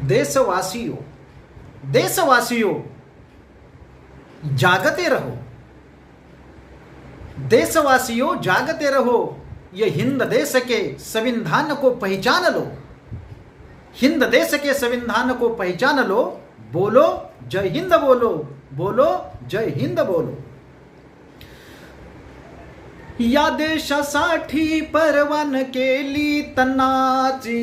देशवासियों देशवासियों जागते रहो। देशवासियों जागते रहो, ये हिंद देश के संविधान को पहचान लो। हिंद देश के संविधान को पहचान लो। बोलो जय हिंद, बोलो बोलो जय हिंद बोलो। या देशासाठी परवान केली तनाची,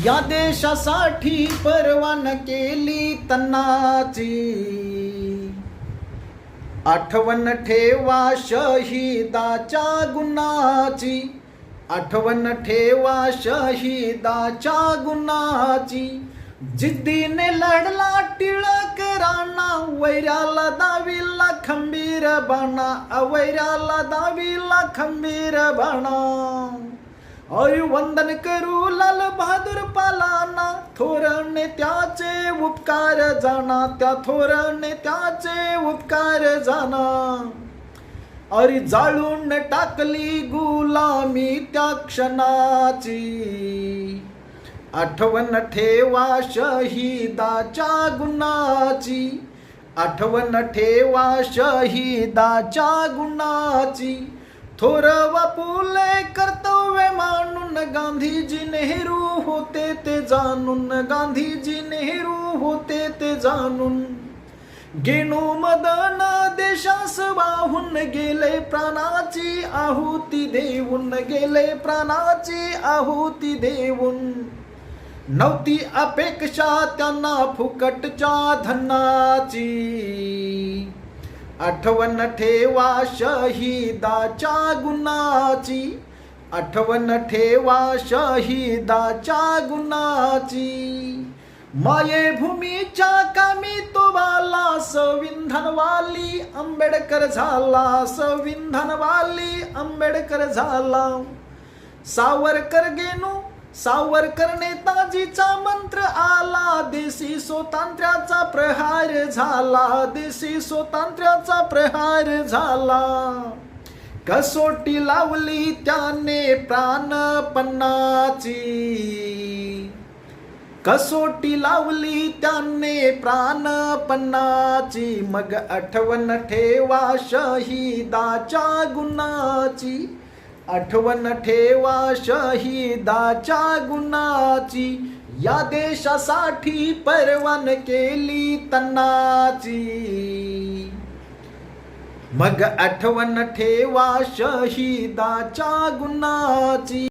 या देशासाठी परवान केली तनाची। आठवण ठेवा शहीदाच्या गुणाची, आठवण ठेवा शहीदाच्या गुणाची। जिद्दीने लढला टिळकरांना, वैराला दाविला खंबीर बाणा, अवैराला दाविला खंबीर बाणा। वंदन करू लाल बहादूर पालांना, थोर नेत्याचे उपकार जाणा, त्या थोर नेत्याचे उपकार जाणा। अरे जाळून टाकली गुलामी त्या क्षणाची। आठवण ठेवा शहीदाच्या गुणाची, आठवण ठेवा शहीदाच्या गुणाची। थोरवा फुले कर्तव्य मानून, गांधीजी नेहरू होते ते जाणून, गांधीजी नेहरू होते ते जाणून। गेणू मदन देशास वाहून गेले, प्राणाची आहुती देऊन गेले, प्राणाची आहुती देऊन। नव्हती अपेक्षा त्यांना फुकटच्या धनाची। आठवण ठेवा शहीदाच्या गुणाची, आठवण ठेवा शहीदाच्या गुणाची। मायेभूमीच्या कामी तो वाला, संविधानवाली आंबेडकर झाला, संविधानवाली आंबेडकर झाला। सावरकर गेनू, सावरकर नेताजीचा मंत्र आला, देशी स्वातंत्र्याचा प्रहार झाला, देशी स्वातंत्र्याचा प्रहार झाला। कसोटी लावली त्याने प्राणपणाची, कसोटी लावली त्याने प्राणपणाची। मग आठवण ठेवा शहीदाच्या गुणाची, आठवण ठेवा शहीदाच्या गुणाची। या देशासाठी परवान केली तनाची, मग आठवण ठेवा शहीदाच्या गुणाची।